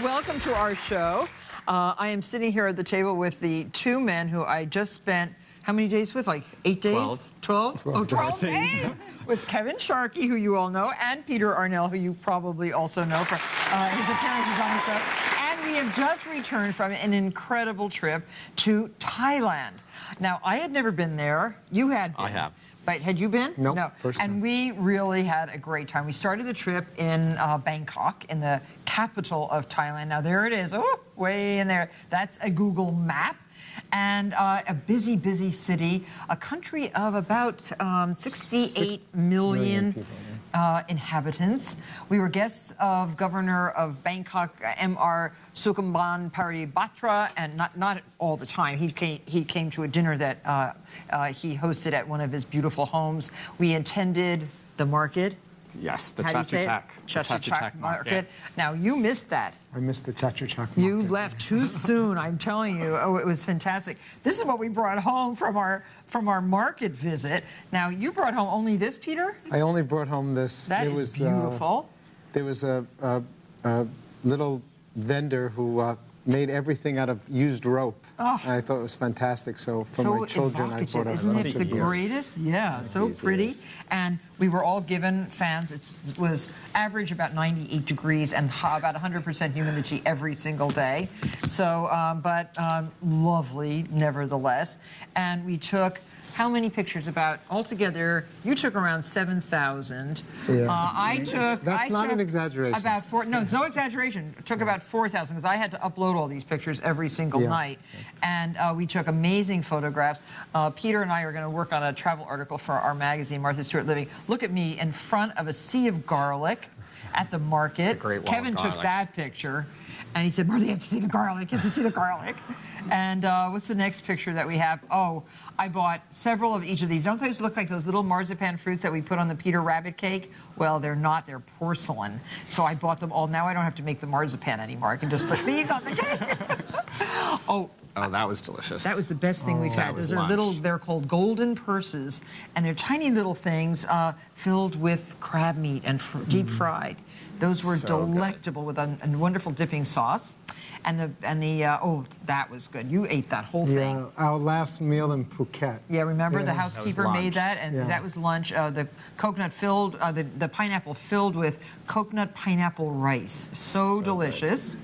Well, welcome to our show. I am sitting here at the table with the two men who I just spent, how many days with? Like 8 days? 12? Oh, 12 days! With Kevin Sharkey, who you all know, and Peter Arnell, who you probably also know from his appearances on the show. And we have just returned from an incredible trip to Thailand. Now, I had never been there. You had been. I have. But had you been? Nope, No. first time. And we really had a great time. We started the trip in Bangkok, in the capital of Thailand. Now, there it is, oh, way in there. That's a Google map. And a busy, busy city, a country of about 68 million people, inhabitants. We were guests of Governor of Bangkok, M.R. Sukhumban Paribatra, and not all the time. He came to a dinner that he hosted at one of his beautiful homes. We attended the market. Yes, the Chatuchak Chatuchak market. Now, you missed that. I missed the Chatuchak market. You left too soon, I'm telling you. Oh, it was fantastic. This is what we brought home from our market visit. Now, you brought home only this, Peter? I only brought home this. That is beautiful. There was a little vendor who made everything out of used rope. Oh. And I thought it was fantastic. So for my children, I bought Isn't it the greatest? Yeah, so pretty. And we were all given fans. It was average about 98 degrees and about 100% humidity every single day. So, but lovely nevertheless. And we took how many pictures? About altogether, you took around 7,000. Yeah. I took. That's not an exaggeration. About four. No, it's no exaggeration. It took about 4,000 because I had to upload all these pictures every single night, and we took amazing photographs. Peter and I are going to work on a travel article for our magazine, Martha Stewart Living. Look at me in front of a sea of garlic at the market. A great wall Kevin of took garlic. that picture. And he said, Martha, you have to see the garlic. You have to see the garlic. And what's the next picture that we have? Oh, I bought several of each of these. Don't those look like those little marzipan fruits that we put on the Peter Rabbit cake? Well, they're not. They're porcelain. So I bought them all. Now I don't have to make the marzipan anymore. I can just put these on the cake. Oh, that was delicious. that was the best thing we've had. That was Those are lunch. little, they're called golden purses, and they're tiny little things filled with crab meat and deep fried. Those were So good. delectable with a wonderful dipping sauce. And oh, that was good. You ate that whole thing. Yeah, our last meal in Phuket. Yeah, remember the Yeah. housekeeper That was made lunch. that, and Yeah. that was lunch. The coconut filled, the pineapple filled with coconut pineapple rice. So delicious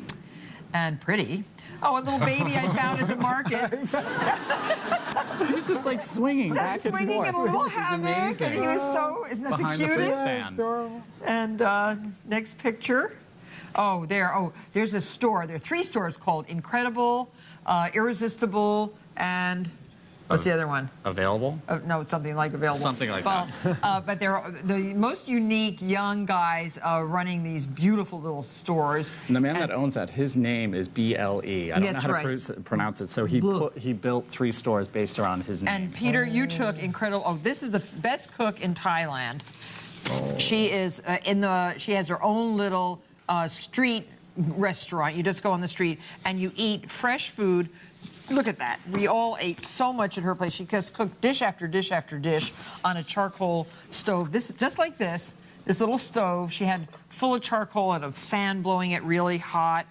and pretty. Oh, a little baby I found at the market. He was just like swinging back Just and swinging forth. in a little It was hammock, amazing. and he was so, isn't that Behind the the fruit cutest? stand. Adorable. And next picture. Oh, there's a store. There are 3 stores called Incredible, Irresistible, and what's the other one? Available? No, it's something like Available. Something like that. But they're the most unique young guys running these beautiful little stores. And the man that owns that, his name is B.L.E. I don't know That's how to right. pronounce it. So he built 3 stores based around his name. And Peter, you took Incredible. Oh, this is the best cook in Thailand. She is she has her own little street restaurant. You just go on the street and you eat fresh food. Look at that. We all ate so much at her place. She just cooked dish after dish after dish on a charcoal stove. This just like this little stove. She had full of charcoal and a fan blowing it really hot.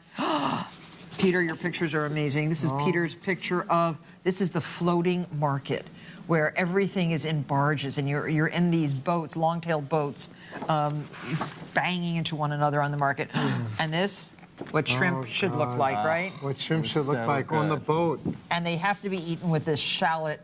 Peter, your pictures are amazing. This is Peter's picture of, this is the floating market, where everything is in barges and you're in these boats, long-tailed boats, banging into one another on the market. And this, what shrimp should look like, right? What shrimp should look so like on the good. boat. And they have to be eaten with this shallot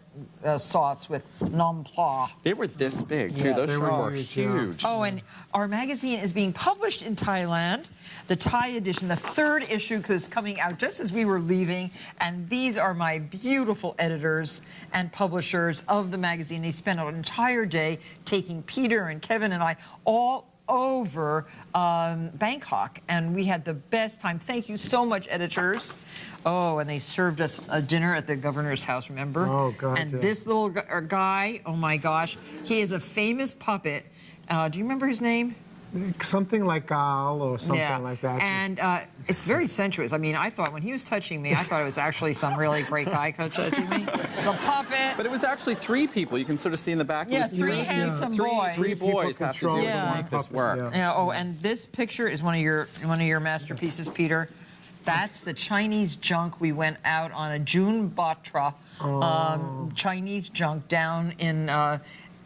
sauce with nom pla. They were this big, too. Yeah, Those they shrimp were were huge, yeah. huge. Oh, and our magazine is being published in Thailand. The Thai edition, the 3rd issue, is coming out just as we were leaving. And these are my beautiful editors and publishers of the magazine. They spent an entire day taking Peter and Kevin and I all over Bangkok, and we had the best time. Thank you so much, editors. Oh, and they served us a dinner at the governor's house, remember? Oh, God, And yeah. this little guy, oh my gosh, he is a famous puppet. Do you remember his name? Something like Gal or something like that. And it's very sensuous. I mean, I thought when he was touching me, I thought it was actually some really great guy touching me. It's a puppet. But it was actually 3 people. You can sort of see in the back. It Yeah, was 3 handsome boys. Three boys People have to do control it to the make this puppet, work. yeah. Yeah, oh, and this picture is one of your masterpieces, Peter. That's the Chinese junk. We went out on a June Batra Chinese junk down in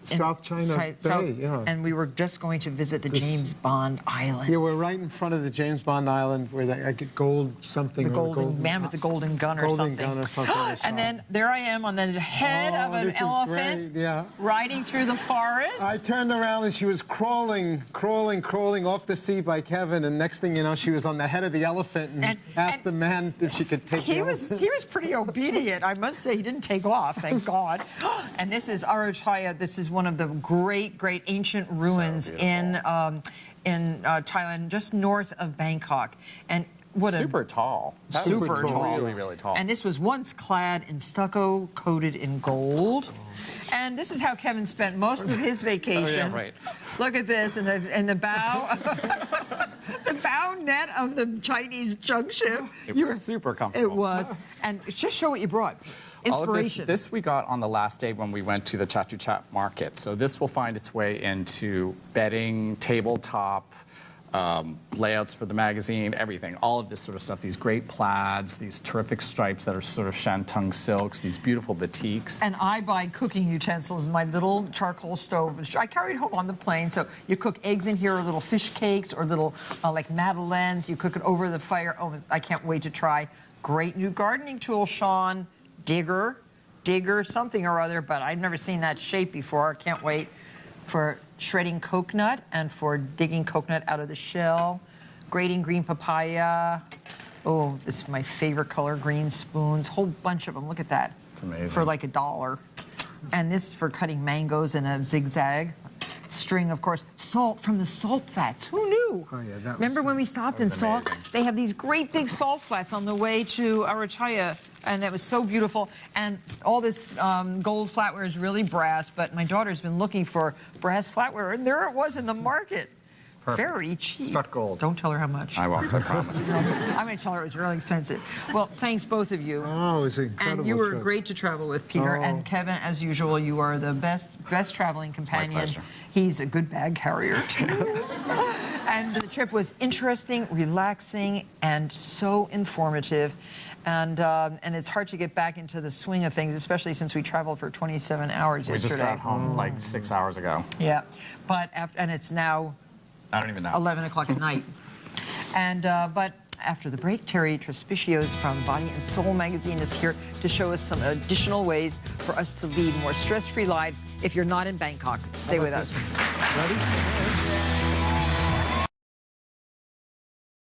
South China Bay, yeah. And we were just going to visit the James Bond Islands. Yeah, we're right in front of the James Bond Island where I get gold something. The golden man with the golden gun or something. Golden gun or something. And then there I am on the head of an elephant, riding through the forest. I turned around and she was crawling off the sea by Kevin, and next thing you know, she was on the head of the elephant and asked the man if she could take the elephant. He was pretty obedient, I must say. He didn't take off, thank God. And this is Ayutthaya. This is one of the great ancient ruins in Thailand, just north of Bangkok. And what super tall. Super tall. Really tall. And this was once clad in stucco, coated in gold. And this is how Kevin spent most of his vacation. Oh, yeah, right. Look at this in the bow, the bow net of the Chinese junk ship. It was super comfortable. It was. And just show what you brought. Inspiration. This we got on the last day when we went to the Chatuchak market. So this will find its way into bedding, tabletop, layouts for the magazine, everything. All of this sort of stuff. These great plaids, these terrific stripes that are sort of shantung silks, these beautiful batiks. And I buy cooking utensils, my little charcoal stove, which I carried home on the plane. So you cook eggs in here, or little fish cakes, or little like madeleines. You cook it over the fire. Oh, I can't wait to try. Great new gardening tool, Sean. Digger, something or other, but I've never seen that shape before. I can't wait for shredding coconut and for digging coconut out of the shell. Grating green papaya. Oh, this is my favorite color, green spoons. Whole bunch of them. Look at that. It's amazing. For like $1. And this is for cutting mangoes in a zigzag. String, of course, salt from the salt flats. Who knew? Oh, yeah, that Remember when we stopped and saw they have these great big salt flats on the way to Ayutthaya, and it was so beautiful. And all this gold flatware is really brass, but my daughter's been looking for brass flatware, and there it was in the market. Perfect. Very cheap. Struck gold. Don't tell her how much. I won't, I promise. I'm going to tell her it was really expensive. Well, thanks, both of you. Oh, it was an incredible And you were trip. great to travel with, Peter. And Kevin, as usual, you are the best traveling companion. pleasure. He's a good bag carrier, too. And the trip was interesting, relaxing, and so informative. And it's hard to get back into the swing of things, especially since we traveled for 27 hours yesterday. We just got home like 6 hours ago. Yeah, but and it's now I don't even know. 11 o'clock at night. And but after the break, Terry Trespicio from Body and Soul magazine is here to show us some additional ways for us to lead more stress-free lives if you're not in Bangkok. Stay with us. Ready?